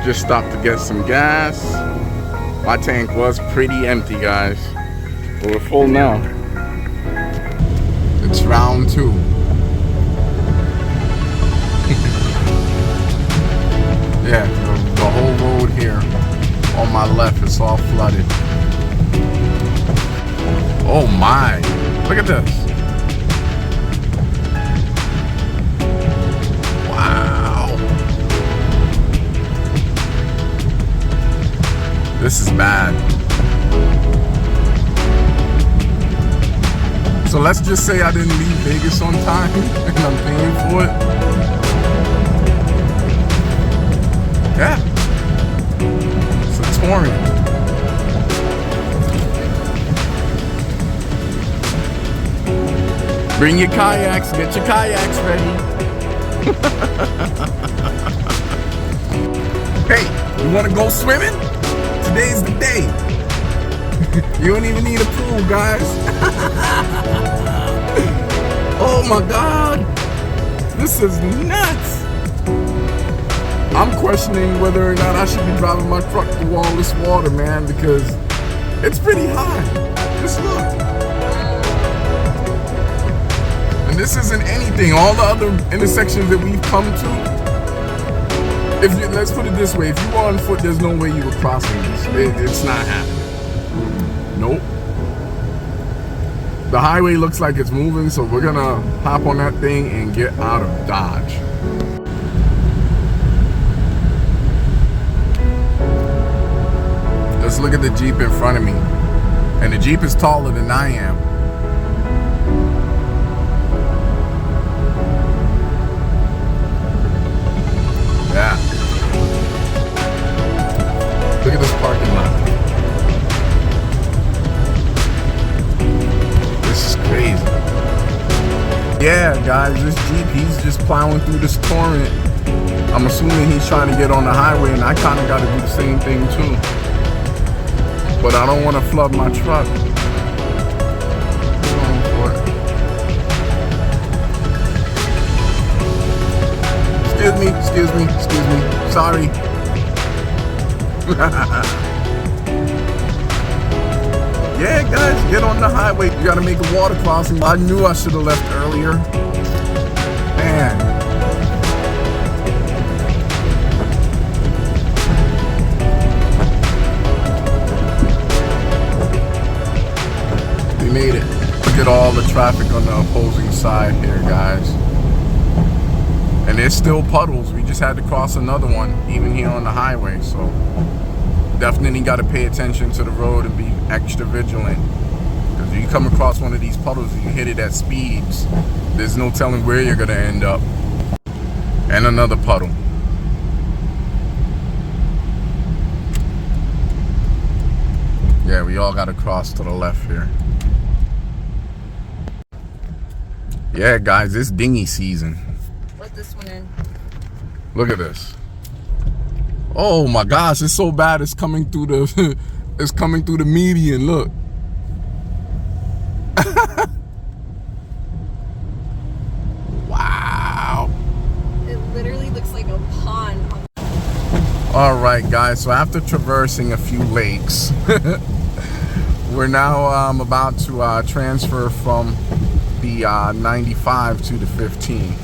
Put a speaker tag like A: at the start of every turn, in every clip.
A: just stopped to get some gas. My tank was pretty empty, guys, but we're full now. It's round 2. Yeah, the whole road here on my left is all flooded. Oh my, look at this. Wow. This is bad. So let's just say I didn't leave Vegas on time and I'm paying for it. Yeah. It's a torrent. Bring your kayaks, get your kayaks ready. Hey, you wanna go swimming? Today's the day. You don't even need a pool, guys. Oh my God, this is nuts. I'm questioning whether or not I should be driving my truck through all this water, man, because it's pretty high. Just look. And this isn't anything. All the other intersections that we've come to, let's put it this way, if you were on foot, there's no way you were crossing this. It's not happening. Nope. The highway looks like it's moving, so we're gonna hop on that thing and get out of Dodge. Let's look at the Jeep in front of me. And the Jeep is taller than I am. Yeah. Look at this parking lot. This is crazy. Yeah, guys, this Jeep, he's just plowing through this torrent. I'm assuming he's trying to get on the highway, and I kind of got to do the same thing too. But I don't want to flood my truck. Excuse me. Sorry. Yeah, guys, get on the highway. You gotta make a water crossing. I knew I should have left earlier. Man. We made it. Look at all the traffic on the opposing side here, guys. And there's still puddles. We just had to cross another one, even here on the highway. So definitely got to pay attention to the road and be extra vigilant. Because if you come across one of these puddles and you hit it at speeds, there's no telling where you're going to end up. And another puddle. Yeah, we all got to cross to the left here. Yeah, guys, it's dinghy season.
B: Let this one in.
A: Look at this. Oh my gosh, it's so bad. It's coming through the it's coming through the median. Look. Wow.
B: It literally looks like a pond.
A: All right, guys. So after traversing a few lakes, we're now about to transfer from the 95 to the 15.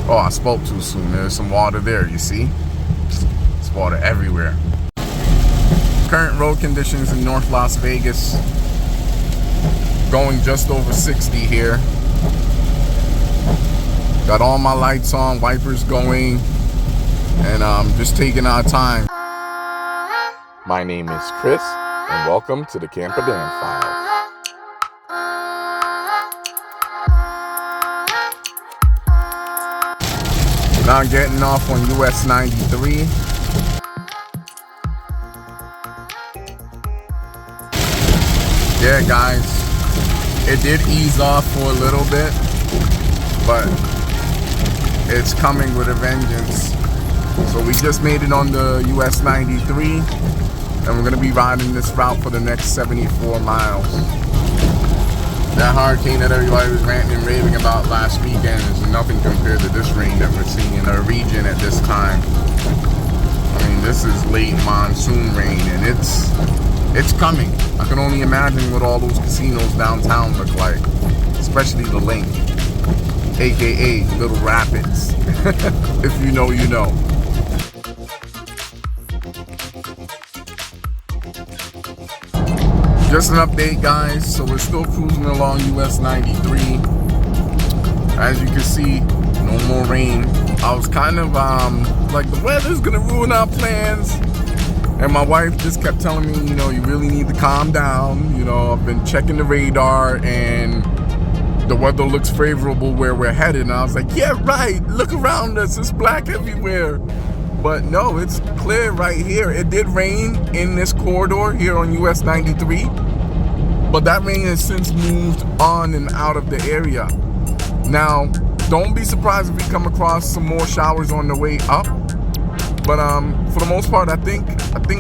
A: Oh, I spoke too soon. There's some water there, you see? There's water everywhere. Current road conditions in North Las Vegas. Going just over 60 here. Got all my lights on, wipers going, and just taking our time. My name is Chris, and welcome to the Camper Dan Files. Now getting off on US 93. Yeah, guys, it did ease off for a little bit, but it's coming with a vengeance. So we just made it on the US 93, and we're gonna be riding this route for the next 74 miles. That hurricane that everybody was ranting and raving about last weekend is nothing compared to this rain that we're seeing in our region at this time. I mean, this is late monsoon rain, and it's coming. I can only imagine what all those casinos downtown look like, especially the Link, aka Little Rapids. If you know, you know. Just an update, guys. So we're still cruising along US 93. As you can see, no more rain. I was kind of like, the weather's gonna ruin our plans. And my wife just kept telling me, you know, you really need to calm down. You know, I've been checking the radar and the weather looks favorable where we're headed. And I was like, yeah, right. Look around us. It's black everywhere. But no, it's clear right here. It did rain in this corridor here on US 93, but that rain has since moved on and out of the area. Now, don't be surprised if we come across some more showers on the way up. But for the most part, I think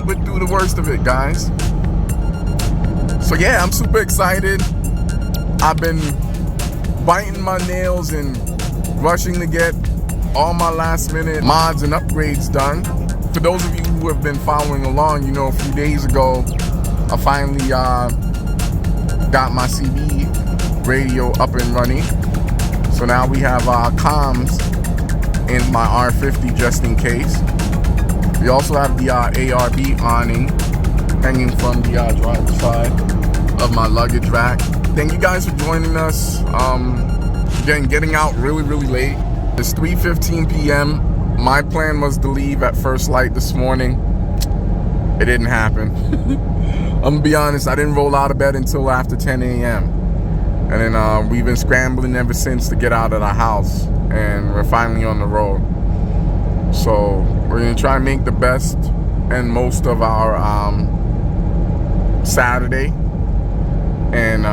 A: we're through the worst of it, guys. So yeah, I'm super excited. I've been biting my nails and rushing to get all my last minute mods and upgrades done. For those of you who have been following along, you know, a few days ago, I finally got my CB radio up and running. So now we have comms in my R50 just in case. We also have the ARB awning hanging from the driver's side of my luggage rack. Thank you guys for joining us. Again, getting out really late. It's 3:15 p.m. My plan was to leave at first light this morning. It didn't happen. I'm gonna be honest, I didn't roll out of bed until after 10 a.m. And then we've been scrambling ever since to get out of the house. And we're finally on the road. So we're gonna try and make the best and most of our Saturday. And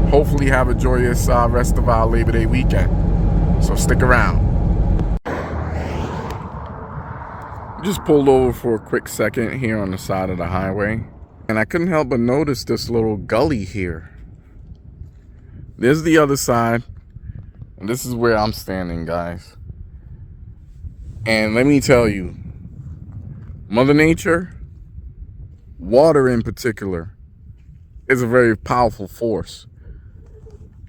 A: hopefully have a joyous rest of our Labor Day weekend. So stick around. Just pulled over for a quick second here on the side of the highway, and I couldn't help but notice this little gully here. There's the other side, and this is where I'm standing, guys. And let me tell you, Mother Nature, water in particular, is a very powerful force.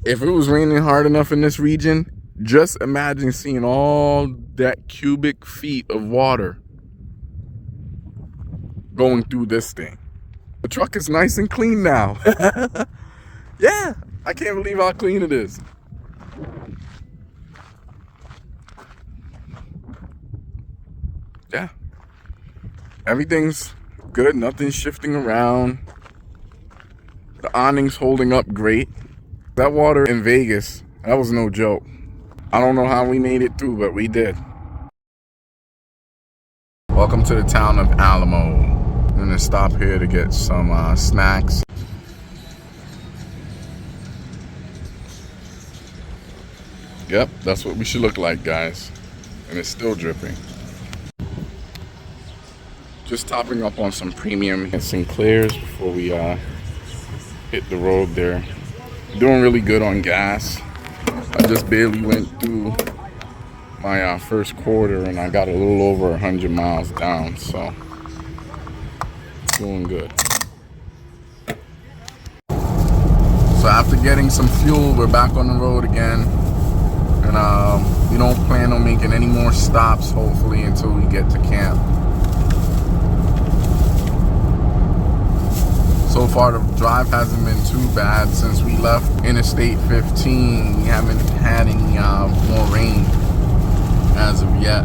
A: If it was raining hard enough in this region, just imagine seeing all that cubic feet of water going through this thing. The truck is nice and clean now. Yeah, I can't believe how clean it is. Yeah, everything's good. Nothing's shifting around. The awning's holding up great. That water in Vegas, that was no joke. I don't know how we made it through, but we did. Welcome to the town of Alamo. I'm gonna stop here to get some snacks. Yep, that's what we should look like, guys. And it's still dripping. Just topping up on some premium and Sinclairs before we hit the road there. Doing really good on gas. I just barely went through my first quarter and I got a little over 100 miles down, so doing good. So after getting some fuel, we're back on the road again, and we don't plan on making any more stops, hopefully, until we get to camp. So far, the drive hasn't been too bad since we left Interstate 15. We haven't had any more rain as of yet.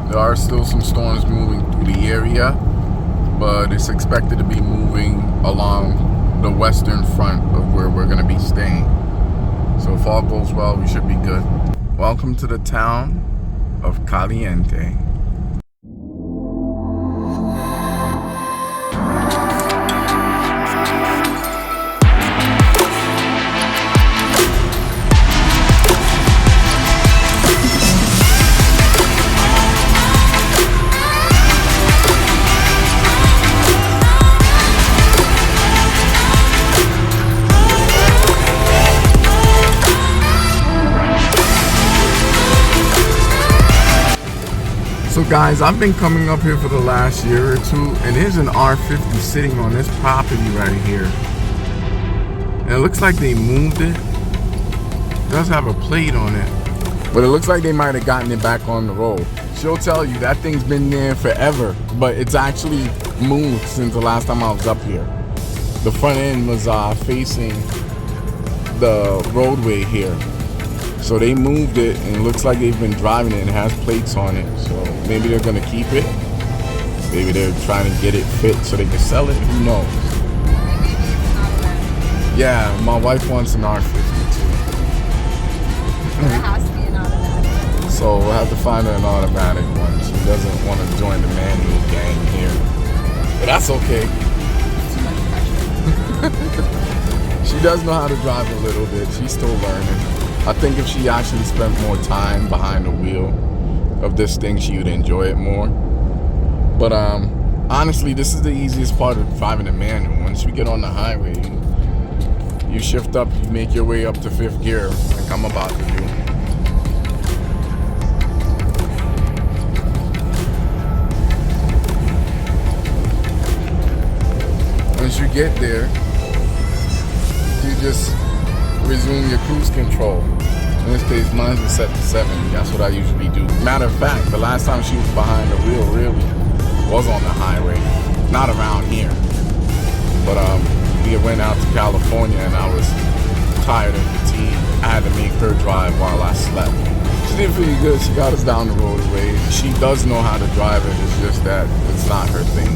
A: There are still some storms moving through the area, but it's expected to be moving along the western front of where we're going to be staying. So if all goes well, we should be good. Welcome to the town of Caliente. guys, I've been coming up here for the last year or two, and there's an R50 sitting on this property right here. And it looks like they moved it. It does have a plate on it, but it looks like they might have gotten it back on the road. She'll tell you that thing's been there forever, but it's actually moved since the last time I was up here. The front end was facing the roadway here. So they moved it, and it looks like they've been driving it and it has plates on it. So maybe they're gonna keep it. Maybe they're trying to get it fit so they can sell it. Who knows?
B: Maybe it's not automatic.
A: Yeah, my wife wants an R50 too.
B: There has to be an automatic.
A: So we'll have to find her an automatic one. She doesn't want to join the manual gang here. But that's okay.
B: Too much pressure.
A: She does know how to drive a little bit. She's still learning. I think if she actually spent more time behind the wheel of this thing, she would enjoy it more. But honestly, this is the easiest part of driving a manual. Once you get on the highway, you shift up, you make your way up to 5th gear, like I'm about to do. Once you get there, you just resume your cruise control. In this case, mine was set to 70. That's what I usually do. Matter of fact, the last time she was behind the wheel really was on the highway, not around here. But we went out to California and I was tired and fatigued. I had to make her drive while I slept. She did pretty good. She got us down the roadway. She does know how to drive it. It's just that it's not her thing.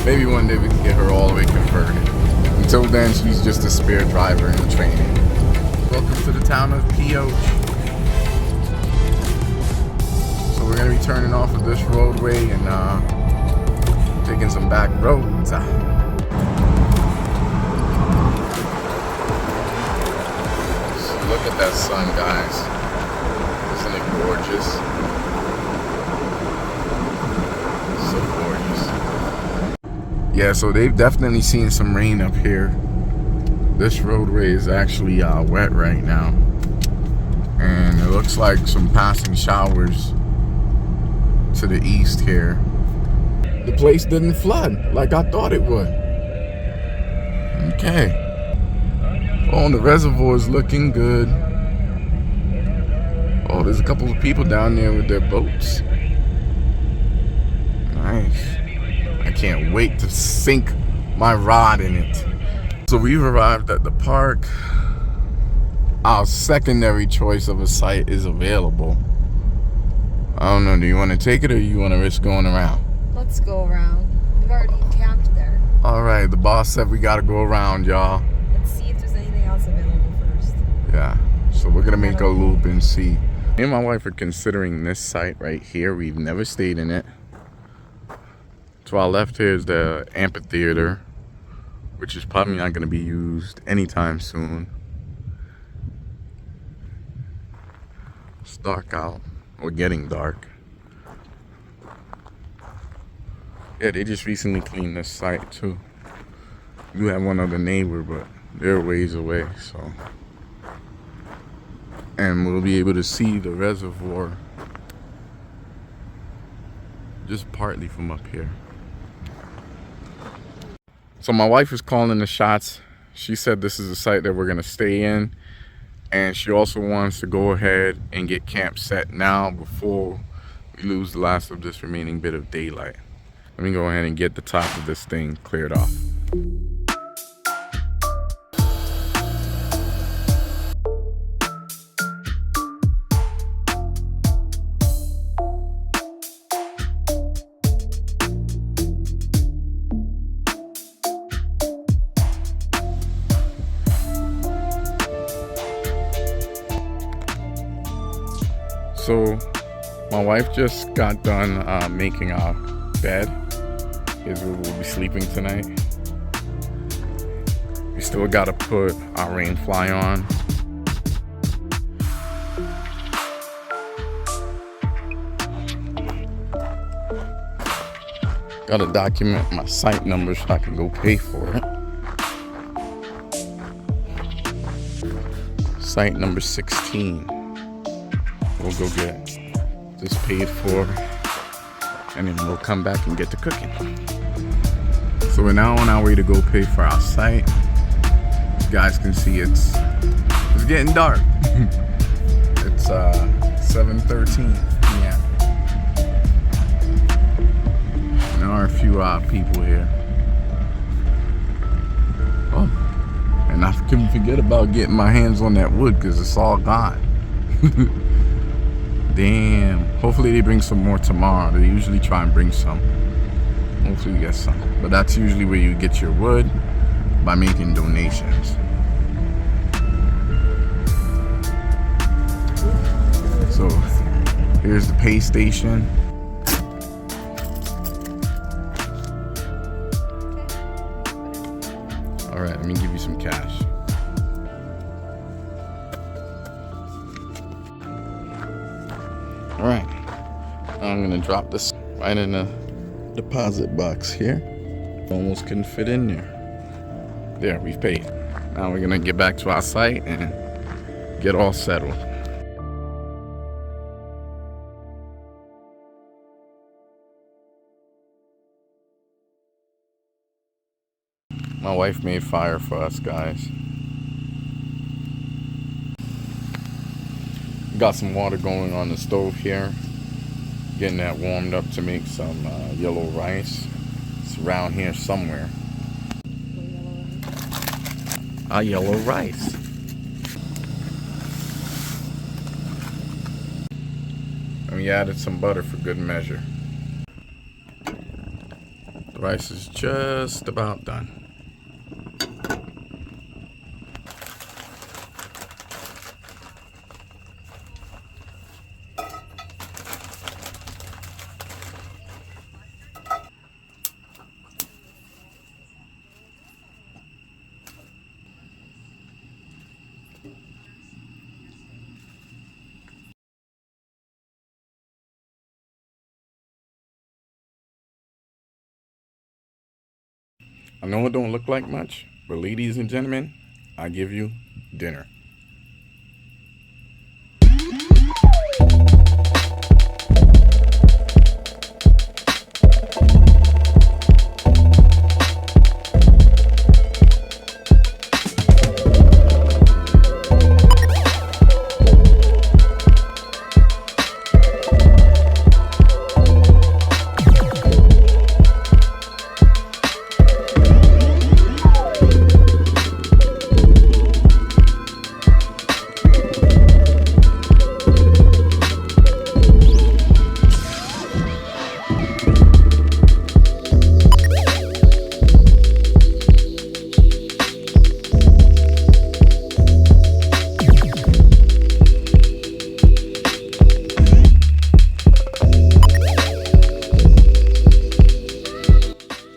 A: Maybe one day we can get her all the way converted. Until then, she's just a spare driver in training. Welcome to the town of Pioche. So we're gonna be turning off of this roadway and taking some back roads. So look at that sun, guys. Isn't it gorgeous? So gorgeous. Yeah, so they've definitely seen some rain up here. This roadway is actually wet right now. And it looks like some passing showers to the east here. The place didn't flood like I thought it would. Okay. Oh, and the reservoir is looking good. Oh, there's a couple of people down there with their boats. Nice. I can't wait to sink my rod in it. So we've arrived at the park. Our secondary choice of a site is available. I don't know, do you want to take it or you want to risk going around?
B: Let's go around. We've already camped there.
A: Alright, the boss said we gotta go around, y'all.
B: Let's see if there's anything else available first.
A: Yeah, so we're gonna make a loop and see. Me and my wife are considering this site right here. We've never stayed in it. To our left here is the amphitheater, which is probably not going to be used anytime soon. It's dark out, or getting dark. Yeah, they just recently cleaned this site too. You have one other neighbor, but they're a ways away, so. And we'll be able to see the reservoir just partly from up here. So my wife is calling the shots. She said this is a site that we're gonna stay in, and she also wants to go ahead and get camp set now before we lose the last of this remaining bit of daylight. Let me go ahead and get the top of this thing cleared off. So my wife just got done making our bed. Is where we'll be sleeping tonight. We still gotta put our rain fly on. Gotta document my site number so I can go pay for it. Site number 16. We'll go get. this paid for, and then we'll come back and get to cooking. So we're now on our way to go pay for our site. You guys can see it's getting dark. It's 7:13 p.m. There are a few people here. Oh, and I couldn't forget about getting my hands on that wood because it's all gone. Damn. Hopefully they bring some more tomorrow. They usually try and bring some. Hopefully we get some. But that's usually where you get your wood, by making donations. So here's the pay station. All right, let me give you some cash. All right, I'm gonna drop this right in the deposit box here. Almost couldn't fit in there. There, we've paid. Now we're gonna get back to our site and get all settled. My wife made fire for us, guys. Got some water going on the stove here. Getting that warmed up to make some yellow rice. It's around here somewhere. Yellow rice. And we added some butter for good measure. The rice is just about done. I know it don't look like much, but ladies and gentlemen, I give you dinner.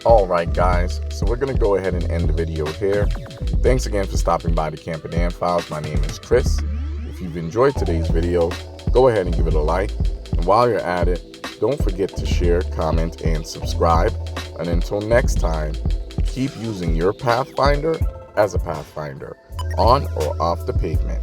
A: Alright guys, so we're going to go ahead and end the video here. Thanks again for stopping by the Camper Dan Files. My name is Chris. If you've enjoyed today's video, go ahead and give it a like. And while you're at it, don't forget to share, comment, and subscribe. And until next time, keep using your Pathfinder as a Pathfinder, on or off the pavement.